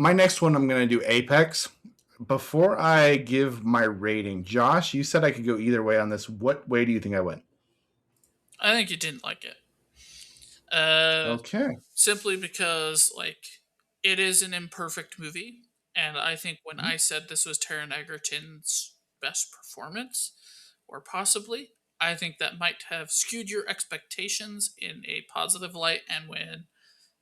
My next one, I'm going to do Apex. Before I give my rating, Josh, you said I could go either way on this. What way do you think I went? I think you didn't like it. Uh, Okay. Simply because it is an imperfect movie, and I think when I said this was Taron Egerton's best performance, or possibly, I think that might have skewed your expectations in a positive light. And when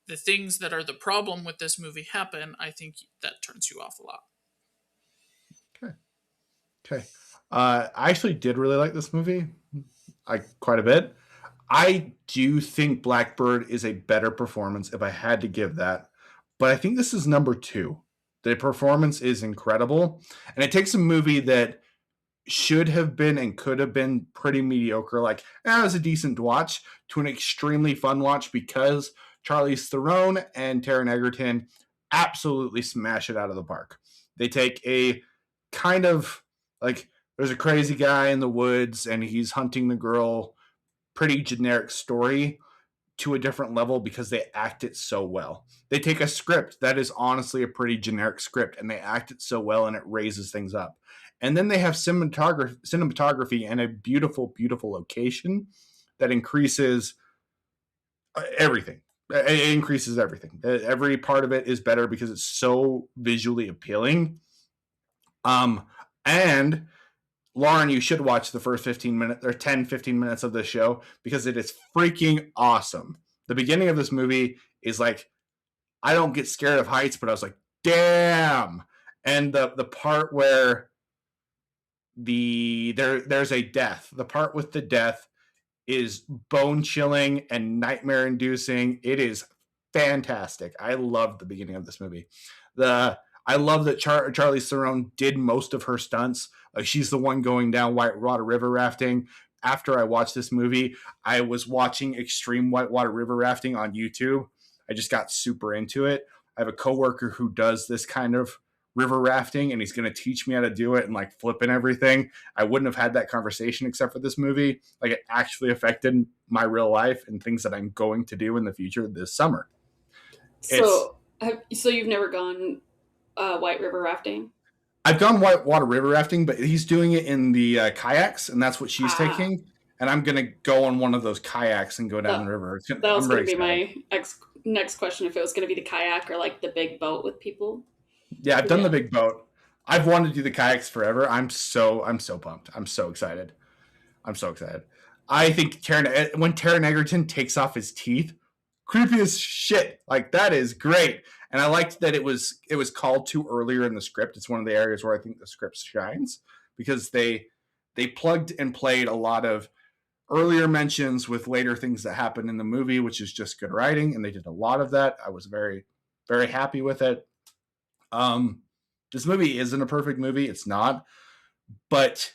the things that are the problem with this movie happen, I think that turns you off a lot. Okay. Okay. I actually did really like this movie, quite a bit. I do think Blackbird is a better performance if I had to give that, but I think this is number two. The performance is incredible, and it takes a movie that should have been and could have been pretty mediocre, like that was a decent watch, to an extremely fun watch because Charlize Theron and Taron Egerton absolutely smash it out of the park. They take a kind of like there's a crazy guy in the woods and he's hunting the girl, pretty generic story to a different level because they act it so well. They take a script that is honestly a pretty generic script and they act it so well and it raises things up. And then they have cinematography and a beautiful, beautiful location that increases everything. It increases everything. Every part of it is better because it's so visually appealing. Um, and Lauren, you should watch the first 15 minutes or 10, 15 minutes of this show because it is freaking awesome. The beginning of this movie is like, I don't get scared of heights, but I was like, damn. And the part where there's a death, the part with the death is bone chilling and nightmare inducing. It is fantastic. I love the beginning of this movie. I love that Charlize Theron did most of her stunts. She's the one going down Whitewater River rafting. After I watched this movie, I was watching extreme whitewater river rafting on YouTube. I just got super into it. I have a coworker who does this kind of river rafting, and he's going to teach me how to do it and like flipping everything. I wouldn't have had that conversation except for this movie. Like it actually affected my real life and things that I'm going to do in the future this summer. It's So you've never gone white river rafting? I've gone whitewater river rafting, but he's doing it in the kayaks, and that's what she's Ah, taking. And I'm gonna go on one of those kayaks and go down that the river. that I'm was very going to be excited. my next question. If it was going to be the kayak or like the big boat with people. Yeah, I've done the Yeah. big boat. I've wanted to do the kayaks forever. I'm so pumped. I'm so excited. I'm so excited. I think when Taron Egerton takes off his teeth, creepy as shit. Like that is great. And I liked that it was called to earlier in the script. It's one of the areas where I think the script shines because they plugged and played a lot of earlier mentions with later things that happened in the movie, which is just good writing, and they did a lot of that. I was very, very happy with it. Um, this movie isn't a perfect movie. It's not, but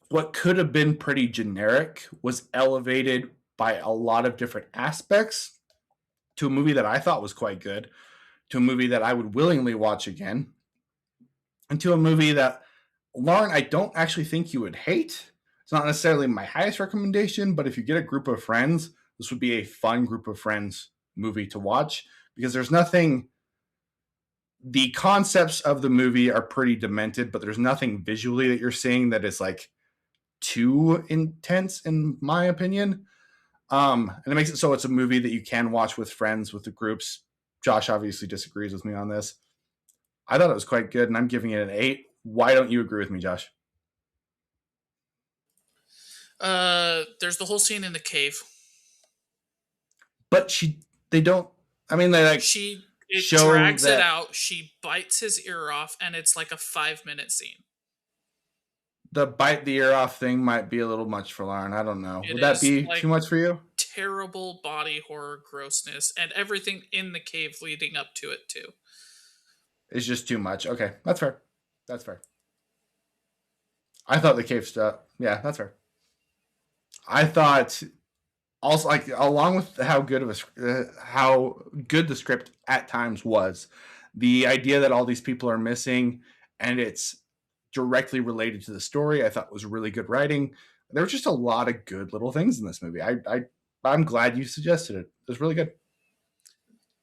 what could have been pretty generic was elevated by a lot of different aspects to a movie that I thought was quite good, to a movie that I would willingly watch again, and to a movie that, Lauren, I don't actually think you would hate. It's not necessarily my highest recommendation, but if you get a group of friends, this would be a fun group of friends movie to watch because there's nothing. The concepts of the movie are pretty demented, but there's nothing visually that you're seeing that is like too intense, in my opinion. And it makes it so it's a movie that you can watch with friends, with the groups. Josh obviously disagrees with me on this. I thought it was quite good, and I'm giving it an 8. Why don't you agree with me, Josh? There's the whole scene in the cave. But they don't. I mean, they like She it show drags it that out. She bites his ear off, and it's like a 5 minute scene. the bite the ear off thing might be a little much for Lauren. I don't know. It Would that is be like too much for you? terrible body horror grossness, and everything in the cave leading up to it too. It's just too much. Okay, that's fair. That's fair. I thought the cave stuff. Yeah, that's fair. I thought also like along with how good the script at times was, the idea that all these people are missing and it's directly related to the story, I thought was really good writing. There were just a lot of good little things in this movie. I'm glad you suggested it. It was really good.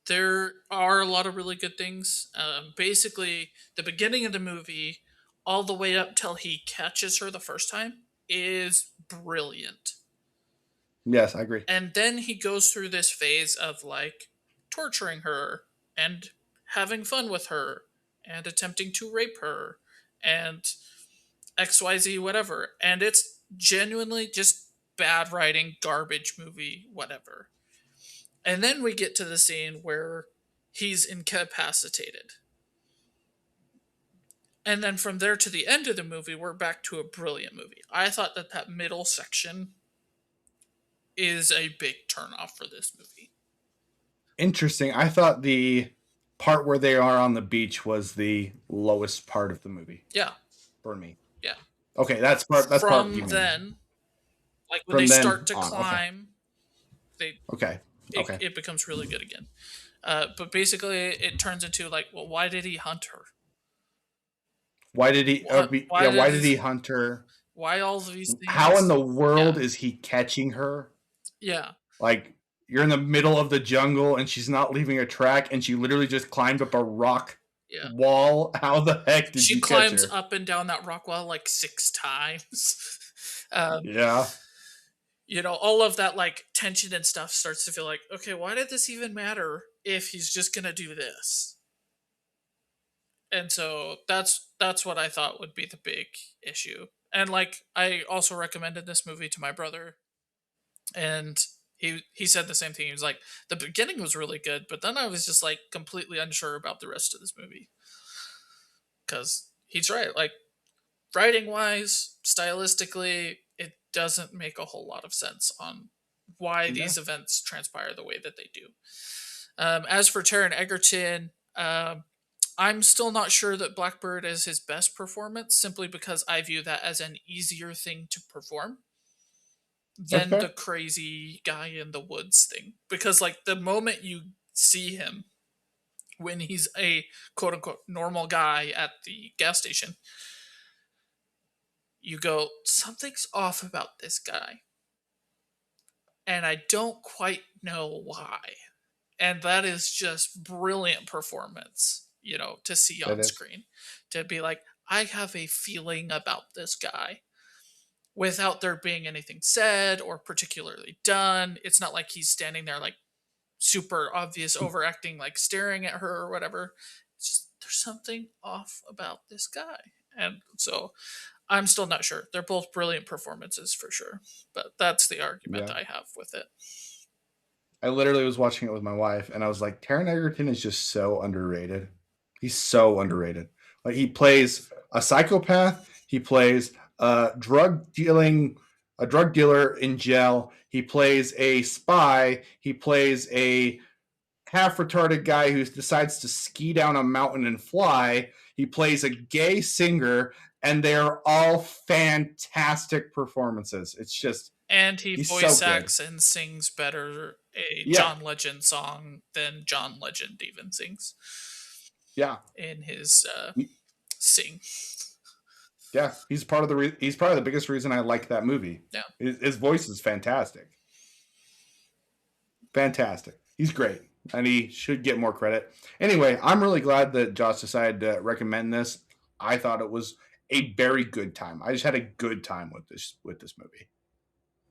There are a lot of really good things. Basically, the beginning of the movie, all the way up till he catches her the first time, is brilliant. Yes, I agree. And then he goes through this phase of like torturing her and having fun with her and attempting to rape her and XYZ, whatever. And it's genuinely just bad writing, garbage movie, whatever. And then we get to the scene where he's incapacitated. And then from there to the end of the movie, we're back to a brilliant movie. I thought that that middle section is a big turnoff for this movie. Interesting. I thought the part where they are on the beach was the lowest part of the movie Yeah, for me. yeah. Okay, that's part. That's part. From then, like when From they then start to on, okay. climb, they Okay. Okay. it becomes really good again. But basically, it turns into like, well, why did he hunt her? Why did he? Why Why did did he hunt her? Why all of these things? How in the world Yeah. is he catching her? Yeah, Like you're in the middle of the jungle and she's not leaving a track, and she literally just climbed up a rock yeah. wall. How the heck did She you climbs catch her? up and down that rock wall like 6 times. Yeah. You know, all of that like tension and stuff starts to feel like, okay, why did this even matter if he's just gonna do this? And so that's what I thought would be the big issue. And like I also recommended this movie to my brother, and he said the same thing. He was like, the beginning was really good, but then I was just like completely unsure about the rest of this movie. Cause he's right. Like writing wise, stylistically, it doesn't make a whole lot of sense on why these events transpire the way that they do. As for Taron Egerton, I'm still not sure that Blackbird is his best performance, simply because I view that as an easier thing to perform That's than the fair. crazy guy in the woods thing. Because, like, the moment you see him when he's a quote unquote normal guy at the gas station, you go, something's off about this guy. And I don't quite know why. And that is just brilliant performance, you know, to see That on is. screen. To be like, I have a feeling about this guy without there being anything said or particularly done. It's not like he's standing there like super obvious overacting, like staring at her or whatever. It's just there's something off about this guy. And so I'm still not sure. They're both brilliant performances for sure. But that's the argument Yeah. I have with it. I literally was watching it with my wife, and I was like, Taron Egerton is just so underrated. He's so underrated. Like he plays a psychopath. He plays a drug dealer in jail. He plays a spy. He plays a half retarded guy who decides to ski down a mountain and fly. He plays a gay singer, and they're all fantastic performances. It's just And he he's voice so good. acts and sings better a Yeah. John Legend song than John Legend even sings Yeah. in his sing. Yeah, he's part of the. He's probably the biggest reason I like that movie. Yeah. His voice is fantastic. Fantastic. He's great, and he should get more credit. Anyway, I'm really glad that Josh decided to recommend this. I thought it was a very good time. I just had a good time with this movie.